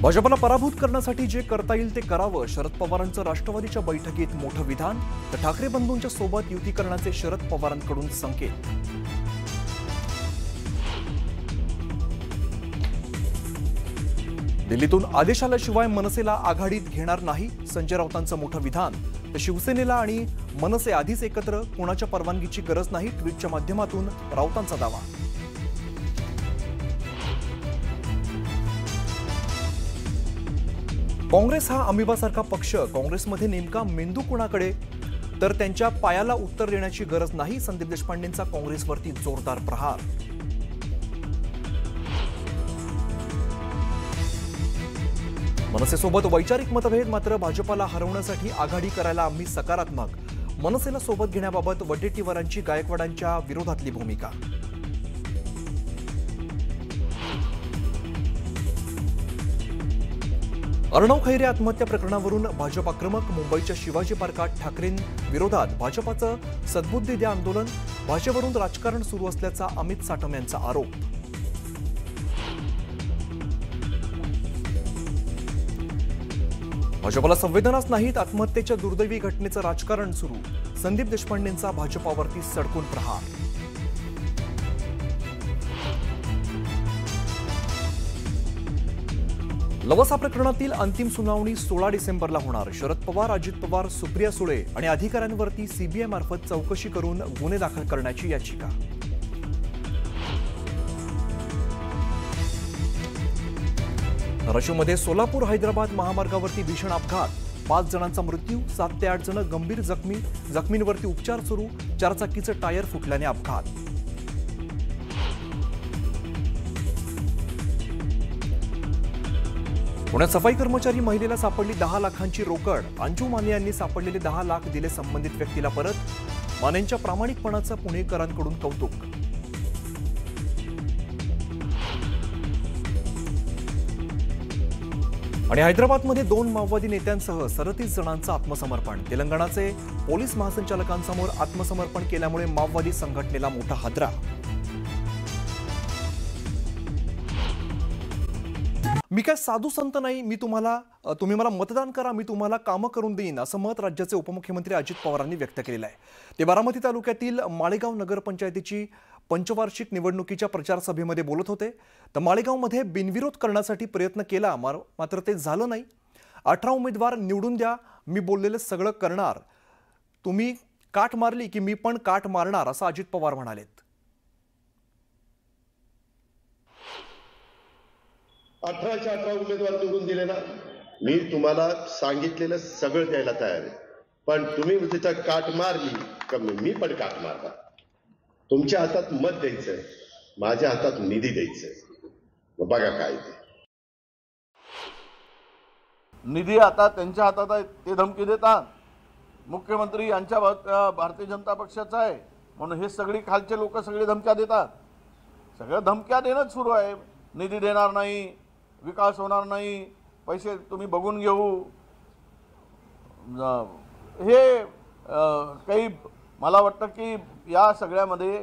भाजपला पराभूत करण्यासाठी जे करता येईल ते करावं, शरद पवारांचं राष्ट्रवादीच्या बैठकीत मोठं विधान, तर ठाकरे बंधूंच्या सोबत युती करण्याचे शरद पवारांकडून संकेत. दिल्लीतून आदेश आल्याशिवाय मनसेला आघाडीत घेणार नाही, संजय राऊतांचं मोठं विधान. तर शिवसेनेला आणि मनसे आधीच एकत्र, कोणाच्या परवानगीची गरज नाही, ट्विटच्या माध्यमातून राऊतांचा दावा. काँग्रेस हा अमिबासारखा पक्ष, काँग्रेसमध्ये नेमका मेंदू कुणाकडे, तर त्यांच्या पायाला उत्तर देण्याची गरज नाही, संदीप देशपांडेंचा काँग्रेसवरती जोरदार प्रहार. मनसेसोबत वैचारिक मतभेद, मात्र भाजपला हरवण्यासाठी आघाडी करायला आम्ही सकारात्मक, मनसेला सोबत घेण्याबाबत वडेट्टीवारांची गायकवाडांच्या विरोधातली भूमिका. अर्णव खैरे आत्महत्या प्रकरणावरून भाजप आक्रमक, मुंबईच्या शिवाजी पार्कात ठाकरेंविरोधात भाजपाचं सद्बुद्धी द्या आंदोलन, भाषेवरून राजकारण सुरू असल्याचा अमित साटम यांचा आरोप. भाजपला संवेदनाच नाहीत, आत्महत्येच्या दुर्दैवी घटनेचं राजकारण सुरू, संदीप देशपांडेंचा भाजपावरती सडकून प्रहार. लवासा प्रकरणातील अंतिम सुनावणी 16 डिसेंबरला होणार, शरद पवार, अजित पवार, सुप्रिया सुळे आणि अधिकाऱ्यांवरती सीबीआय मार्फत चौकशी करून गुन्हे दाखल करण्याची याचिका. धाराशिवमध्ये सोलापूर हैदराबाद महामार्गावरती भीषण अपघात, 5 जणांचा मृत्यू, 7 ते 8 जण गंभीर जखमी, जखमींवरती उपचार सुरू, 4 चाकीचं टायर फुटल्याने अपघात. पुण्यात सफाई कर्मचारी महिलेला सापडली 10 लाखांची रोकड, अंजू माने यांनी सापडलेले 10 लाख दिले संबंधित व्यक्तीला परत, मानेंच्या प्रामाणिकपणाचं पुणेकरांकडून कौतुक. आणि हैदराबादमध्ये 2 माओवादी नेत्यांसह 37 जणांचं आत्मसमर्पण, तेलंगणाचे पोलीस महासंचालकांसमोर आत्मसमर्पण केल्यामुळे माओवादी संघटनेला मोठा हादरा. मी काय साधू संत नाही, तुम्ही मला मतदान करा, मी तुम्हाला कामं करून देईन, असं मत राज्याचे उपमुख्यमंत्री अजित पवारांनी व्यक्त केलेलं आहे. ते बारामती तालुक्यातील माळेगाव नगरपंचायतीची पंचवार्षिक निवडणुकीच्या प्रचार सभेमध्ये बोलत होते. तर माळेगावमध्ये बिनविरोध करण्यासाठी प्रयत्न केला, मात्र ते झालं नाही. 18 उमेदवार निवडून द्या, मी बोललेलं सगळं करणार, तुम्ही काठ मारली की मी पण काठ मारणार, असं अजित पवार म्हणालेत. 18च्या 18 उमेदवार निवडून दिले ना, मी तुम्हाला सांगितलेलं सगळं द्यायला तयार आहे, पण तुम्ही तिथं काठ मारली का मी पण काठ मारणार. तुमच्या हातात मत द्यायचंय, माझ्या हातात निधी द्यायचंय, बघा काय ते. निधी आता त्यांच्या हातात आहे, ते धमकी देतात. मुख्यमंत्री यांच्या भारतीय जनता पक्षाचा आहे म्हणून हे सगळी खालचे लोक सगळे धमक्या देतात. सगळं धमक्या देणंच सुरू आहे. निधी देणार नाही, विकास होणार नाही, पैसे तुम्ही बघून घेऊ, हे काही मला वाटतं की या सगळ्यामध्ये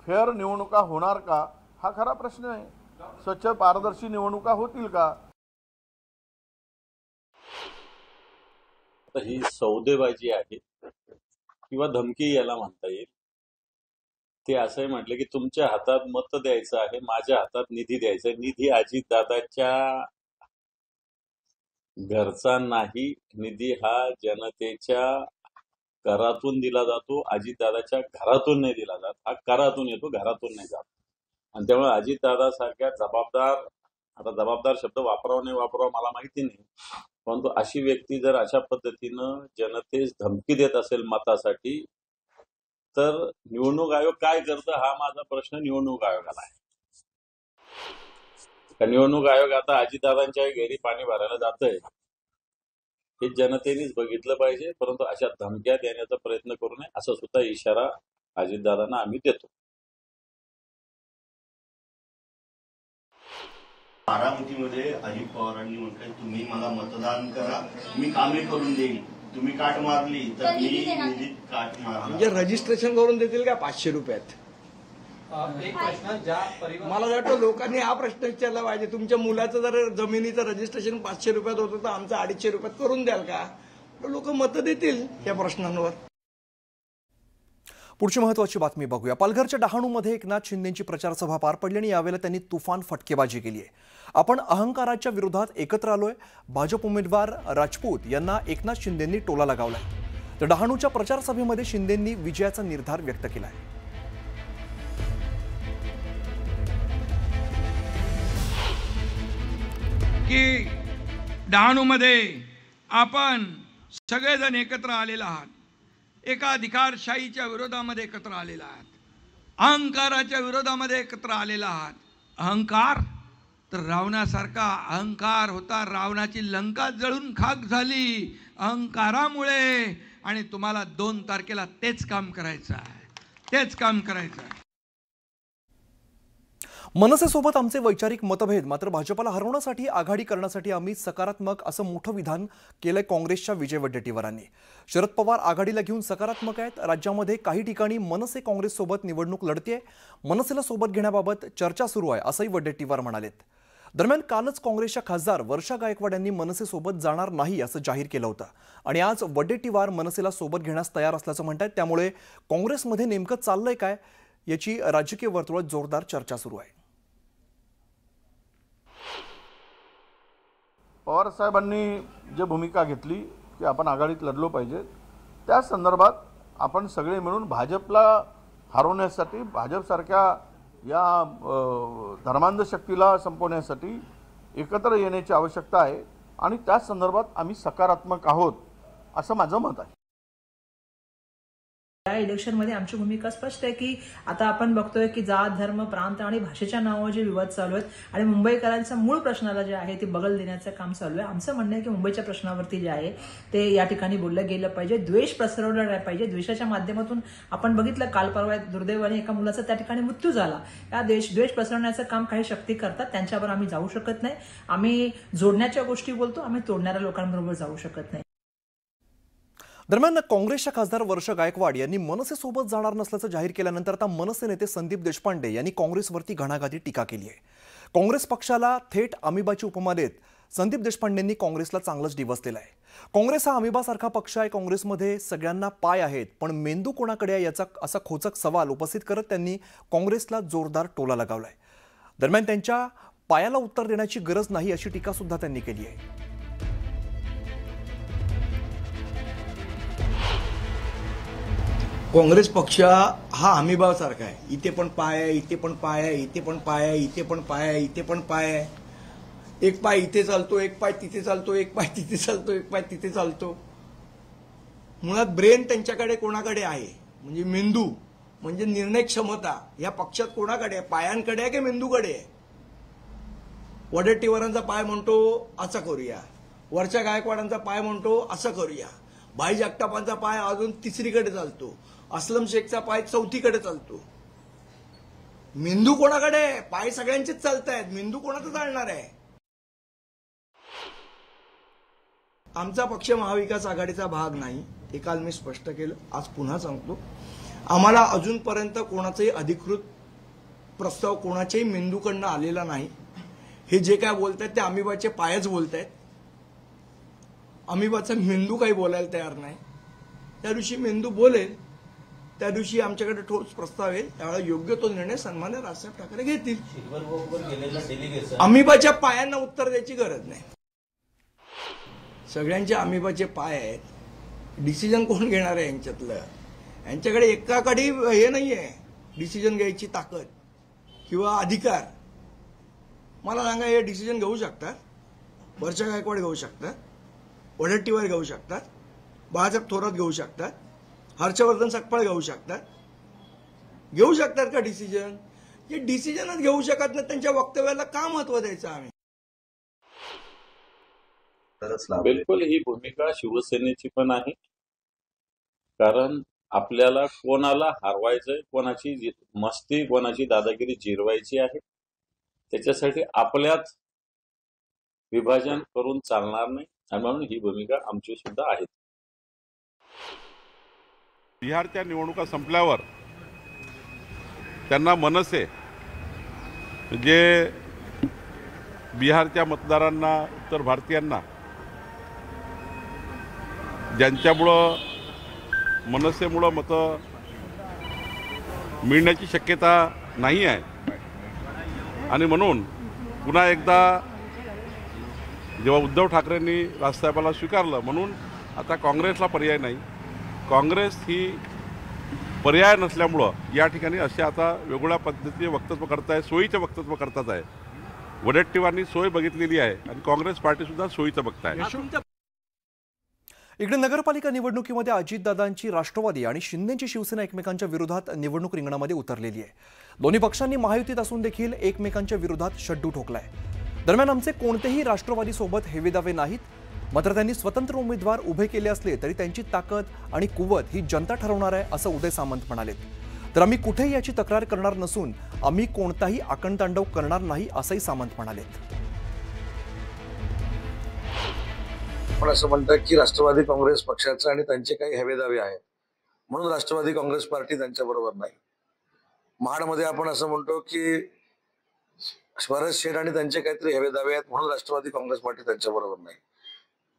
फेअर निवडणुका होणार का, हा खरा प्रश्न आहे. स्वच्छ पारदर्शी निवडणुका होतील का? ही सौदेबाजी आहे किंवा धमकी याला म्हणता येईल. ते असंही म्हटलं की तुमच्या हातात मत द्यायचं आहे, माझ्या हातात निधी द्यायचा आहे. निधी अजितदादाच्या घरचा नाही, निधी हा जनतेच्या घरातून दिला जातो. अजितदादाच्या घरातून नाही दिला जात, हा करातून येतो, घरातून नाही जात. आणि त्यामुळे अजितदादा सारख्या जबाबदार, आता जबाबदार शब्द वापरावा नाही वापरावा मला माहिती नाही, परंतु अशी व्यक्ती जर अशा पद्धतीनं जनतेस धमकी देत असेल मतासाठी, तर निवडणूक आयोग काय करतं हा माझा प्रश्न निवडणूक आयोगाला आहे. निवडणूक आयोग आता अजितदादांच्या घरी पाणी भरायला जातंय हे जनतेनेच बघितलं पाहिजे, परंतु अशा धमक्या देण्याचा प्रयत्न करू नये, असा सुद्धा इशारा अजितदादांना आम्ही देतो. बारामतीमध्ये अजित पवारांनी म्हटलं तुम्ही मला मतदान करा, मी कामे करून देईन, तुम्ही काट मारली तर मी निधीत काट मारणार. म्हणजे रजिस्ट्रेशन करून देतील का 500 रुपयात? एक प्रश्न ज्या मला वाटतं लोकांनी हा प्रश्न विचारला पाहिजे, तुमच्या मुलाचं जर जमिनीचं रजिस्ट्रेशन 500 रुपयात होतं तर आमचं 250 रुपयात करून द्याल का? लोक मतं देतील या प्रश्नांवर. पुढची महत्त्वाची बातमी बघूया. पालघरच्या डहाणूमध्ये एकनाथ शिंदेंची प्रचारसभा पार पडली आणि यावेळेला त्यांनी तुफान फटकेबाजी केली आहे. आपण अहंकाराच्या विरोधात एकत्र आलोय. भाजप उमेदवार राजपूत यांना एकनाथ शिंदेंनी टोला लगावलाय. तर डहाणूच्या प्रचारसभेमध्ये शिंदेंनी विजयाचा निर्धार व्यक्त केलाय. की डहाणूमध्ये आपण सगळेजण एकत्र आलेला आहात, एका अधिकारशाहीच्या विरोधामध्ये एकत्र आलेला आहात, अहंकाराच्या विरोधामध्ये एकत्र आलेला आहात. अहंकार तर रावणासारखा अहंकार होता, रावणाची लंका जळून खाक झाली अहंकारामुळे. आणि तुम्हाला 2 तारखेला तेच काम करायचं आहे, तेच काम करायचं आहे. मनसेसोबत आमचे वैचारिक मतभेद, मात्र भाजपला हरवण्यासाठी आघाडी करण्यासाठी आम्ही सकारात्मक असं मोठं विधान केलंय काँग्रेसच्या विजय वडेट्टीवारांनी. शरद पवार आघाडीला घेऊन सकारात्मक आहेत. राज्यामध्ये काही ठिकाणी मनसे काँग्रेससोबत निवडणूक लढतेय. मनसेला सोबत घेण्याबाबत चर्चा सुरू आहे असंही वडेट्टीवार म्हणालेत. दरम्यान कालच काँग्रेसच्या खासदार वर्षा गायकवाड यांनी मनसेसोबत जाणार नाही असं जाहीर केलं होतं आणि आज वडेट्टीवार मनसेला सोबत घेण्यास तयार असल्याचं म्हणतात. त्यामुळे काँग्रेसमध्ये नेमकं चाललंय काय याची राजकीय वर्तुळात जोरदार चर्चा सुरू आहे. पवार साहेबांनी जी भूमिका घेतली की आपण आघाडीत लढलो पाहिजे, त्या संदर्भात आपण सगळे मिळून भाजपला हरवण्यासाठी, भाजपसारख्या या धर्मांध शक्तीला संपवण्यासाठी एकत्र येण्याची आवश्यकता आहे आणि त्या संदर्भात आम्ही सकारात्मक आहोत असं माझं मत आहे. या इलेक्शनमध्ये आमची भूमिका स्पष्ट आहे की आता आपण बघतोय की जात, धर्म, प्रांत आणि भाषेच्या नावावर जे विवाद चालू आहेत आणि मुंबईकरांच्या मूळ प्रश्नाला जे आहे ते बगल देण्याचं काम चालू आहे. आमचं म्हणणं आहे की मुंबईच्या प्रश्नावरती जे आहे ते या ठिकाणी बोललं गेलं पाहिजे, द्वेष पसरवला नाही पाहिजे. द्वेषाच्या माध्यमातून आपण बघितलं काल परवा दुर्दैवाने एका मुलाचा त्या ठिकाणी मृत्यू झाला. या द्वेष पसरवण्याचं काम काही शक्ती करतात, त्यांच्यावर आम्ही जाऊ शकत नाही. आम्ही जोडण्याच्या गोष्टी बोलतो, आम्ही तोडणाऱ्या लोकांबरोबर जाऊ शकत नाही. दरम्यान काँग्रेसच्या खासदार वर्षा गायकवाड यांनी मनसेसोबत जाणार नसल्याचं जाहीर केल्यानंतर आता मनसे नेते संदीप देशपांडे यांनी काँग्रेसवरती घणाघाती टीका केली आहे. काँग्रेस पक्षाला थेट अमिबाची उपमा देत संदीप देशपांडेंनी काँग्रेसला चांगलंच डिवचलेलं आहे. काँग्रेस हा अमिबासारखा पक्ष आहे, काँग्रेसमध्ये सगळ्यांना पाय आहेत, पण मेंदू कोणाकडे आहे याचा असा खोचक सवाल उपस्थित करत त्यांनी काँग्रेसला जोरदार टोला लगावलाय. दरम्यान त्यांच्या पायाला उत्तर देण्याची गरज नाही अशी टीका सुद्धा त्यांनी केली आहे. काँग्रेस पक्ष हा अमिबासारखा आहे, इथे पण पाय आहे, इथे पण पाय आहे, इथे पण पाय आहे, इथे पण पाय आहे, इथे पण पाय आहे. एक पाय इथे चालतो, एक पाय तिथे चालतो, एक पाय तिथे चालतो, एक पाय तिथे चालतो. मुळात ब्रेन त्यांच्याकडे कोणाकडे आहे, म्हणजे मेंदू म्हणजे निर्णय क्षमता या पक्षात कोणाकडे आहे, पायांकडे आहे की मेंदूकडे आहे? वडेट्टीवारांचा पाय म्हणतो असं करूया, वर्षा गायकवाडांचा पाय म्हणतो असं करूया, भाई जगतापांचा पाय अजून तिसरीकडे चालतो, असलम शेखचा पाय चौथीकडे चालतो. मेंदू कोणाकडे आहे? पाय सगळ्यांचेच चालत आहेत, मेंदू कोणाचा चालणार आहे? आमचा पक्ष महाविकास आघाडीचा भाग नाही, हे काल मी स्पष्ट केलं, आज पुन्हा सांगतो. आम्हाला अजूनपर्यंत कोणाचाही अधिकृत प्रस्ताव कोणाच्याही मेंदूकडनं आलेला नाही. हे जे काय बोलतायत ते अमिबाचे पायच बोलतायत. अमिबाचा मेंदू काही बोलायला तयार नाही. त्या दिवशी मेंदू बोलेल, त्या दिवशी आमच्याकडे ठोस प्रस्ताव येईल, त्यावेळेला योग्य तो निर्णय सन्मान्य राजसाहेब ठाकरे घेतील. अमिबाच्या पायांना उत्तर द्यायची गरज नाही. सगळ्यांचे अमिबाचे पाय आहेत, डिसिजन कोण घेणार आहे यांच्यातलं? यांच्याकडे एकाकडे हे नाहीये डिसिजन घ्यायची ताकद किंवा अधिकार. मला सांगा, हे डिसिजन घेऊ शकतात? वर्षा गायकवाड घेऊ शकतात, वडेट्टीवार घेऊ शकतात, बाळासाहेब थोरात घेऊ शकतात, हर्षवर्धन सकपाळ घेऊ शकतात का डिसिजन? जे डिसिजनच घेऊ शकत नाही त्यांच्या वक्तव्याला का महत्व द्यायचं आम्ही? बिलकुल ही भूमिका शिवसेनेची पण आहे, कारण आपल्याला कोणाला हरवायचंय, कोणाची मस्ती, कोणाची दादागिरी जिरवायची आहे. त्याच्यासाठी आपल्यात विभाजन करून चालणार नाही आणि म्हणून ही भूमिका आमची सुद्धा आहे. बिहारच्या निवडणुका संपल्यावर त्यांना मनसे म्हणजे बिहारच्या मतदारांना, उत्तर भारतीयांना, ज्यांच्यामुळं मनसेमुळं मतं मिळण्याची शक्यता नाही आहे आणि म्हणून पुन्हा एकदा जेव्हा उद्धव ठाकरेंनी राजसाहेबाला स्वीकारलं म्हणून आता काँग्रेसला पर्याय नाही. काँग्रेस ही पर्याय नसल्यामुळं या ठिकाणी असे आता वेगवेगळ्या पद्धतीचे वक्तव्य करत आहे, सोयीचं वक्तव्य करतात आहे. वडेट्टीवारांनी सोय बघितलेली आहे आणि काँग्रेस पार्टीसुद्धा सोयीचं बघत आहे. इकडे नगरपालिका निवडणुकीमध्ये अजितदादांची राष्ट्रवादी आणि शिंदेची शिवसेना एकमेकांच्या विरोधात निवडणूक रिंगणामध्ये उतरलेली आहे. दोन्ही पक्षांनी महायुतीत असून देखील एकमेकांच्या विरोधात शड्डू ठोकलाय. दरम्यान आमचे कोणतेही राष्ट्रवादी सोबत हेवेदावे नाहीत, मात्र त्यांनी स्वतंत्र उमेदवार उभे केले असले तरी त्यांची ताकद आणि कुवत ही जनता ठरवणार आहे, असं उदय सामंत म्हणालेत. तर आम्ही कुठेही याची तक्रार करणार नसून आम्ही कोणताही आकांडतांडव करणार नाही, असंही सामंत म्हणालेत. पण असं म्हणतात की राष्ट्रवादी काँग्रेस पक्षाचा आणि त्यांचे काही हेवेदावे आहेत म्हणून राष्ट्रवादी काँग्रेस पार्टी त्यांच्याबरोबर नाही. महाडमध्ये आपण असं म्हणतो की शरद शेठ आणि त्यांचे काहीतरी हेवेदावे आहेत म्हणून राष्ट्रवादी काँग्रेस पार्टी त्यांच्याबरोबर नाही.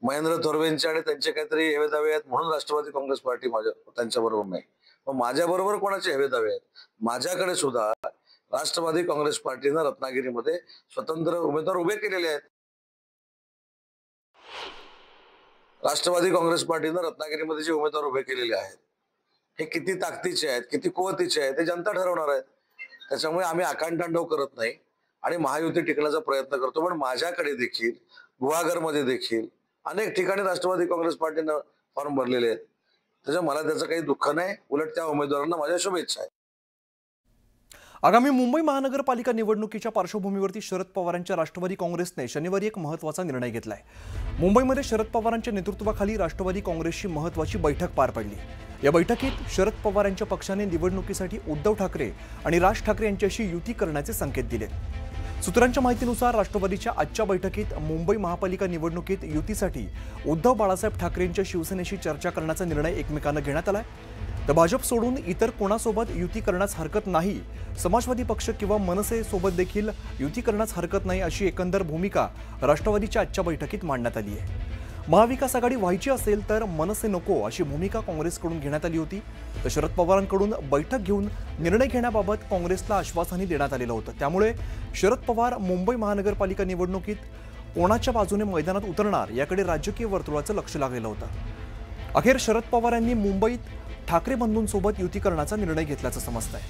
महेंद्र थोरवेंचे आणि त्यांचे काहीतरी हेवेदावे आहेत म्हणून राष्ट्रवादी काँग्रेस पार्टी त्यांच्याबरोबर नाही. मग माझ्याबरोबर कोणाचे हेवेदावे आहेत? माझ्याकडे सुद्धा राष्ट्रवादी काँग्रेस पार्टीनं रत्नागिरीमध्ये स्वतंत्र उमेदवार उभे केलेले आहेत. राष्ट्रवादी काँग्रेस पार्टीनं रत्नागिरीमध्ये जे उमेदवार उभे केलेले आहेत हे किती ताकदीचे आहेत, किती कुवतीचे आहेत, ते जनता ठरवणार आहेत. त्याच्यामुळे आम्ही आकांडतांडव करत नाही आणि महायुती टिकण्याचा प्रयत्न करतो. पण माझ्याकडे देखील गुहागरमध्ये देखील अनेक ठिकाणी राष्ट्रवादी काँग्रेस पार्टीनं फॉर्म भरलेले आहेत. त्याच्यामुळे मला त्याचं काही दुःख नाही, उलट त्या उमेदवारांना माझ्या शुभेच्छा आहेत. आगामी मुंबई महानगरपालिका निवडणुकीच्या पार्श्वभूमीवरती शरद पवारांच्या राष्ट्रवादी काँग्रेसने शनिवारी एक महत्त्वाचा निर्णय घेतलाय. मुंबईमध्ये शरद पवारांच्या नेतृत्वाखाली राष्ट्रवादी काँग्रेसची महत्त्वाची बैठक पार पडली. या बैठकीत शरद पवार यांच्या पक्षाने निवडणुकीसाठी उद्धव ठाकरे आणि राज ठाकरे यांच्याशी युती करण्याचे संकेत दिले. सूत्रांच्या माहितीनुसार राष्ट्रवादीच्या आजच्या बैठकीत मुंबई महापालिका निवडणुकीत युतीसाठी उद्धव बाळासाहेब ठाकरेंच्या शिवसेनेशी चर्चा करण्याचा निर्णय एकमेकांना घेण्यात आलाय. तर भाजप सोडून इतर कोणासोबत युती करण्यास हरकत नाही, समाजवादी पक्ष किंवा मनसे सोबत देखील युती करण्यास हरकत नाही, अशी एकंदर भूमिका राष्ट्रवादीच्या आजच्या बैठकीत मांडण्यात आली आहे. महाविकास आघाडी व्हायची असेल तर मनसे नको, अशी भूमिका काँग्रेसकडून घेण्यात आली होती. तर शरद पवारांकडून बैठक घेऊन निर्णय घेण्याबाबत काँग्रेसला आश्वासनही देण्यात आलेलं होतं. त्यामुळे शरद पवार मुंबई महानगरपालिका निवडणुकीत कोणाच्या बाजूने मैदानात उतरणार याकडे राजकीय वर्तुळाचं लक्ष लागलेलं होतं. अखेर शरद पवार यांनी मुंबईत ठाकरे बंधूंसोबत युती करण्याचा निर्णय घेतल्याचं समजतंय.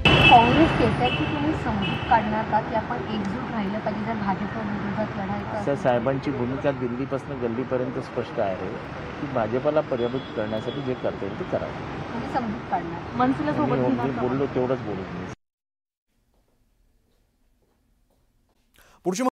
काँग्रेस येते की तुम्ही समजूत काढणार का की आपण एकजूट राहिलं पाहिजे जर भाजप विरोधात लढायचं? साहेबांची भूमिका दिल्लीपासून गल्लीपर्यंत स्पष्ट आहे की भाजपला पराभूत करण्यासाठी जे करता येईल ते करावं. तुम्ही समजूत काढणार, मनसेला सोबत बोललो तेवढंच बोलू.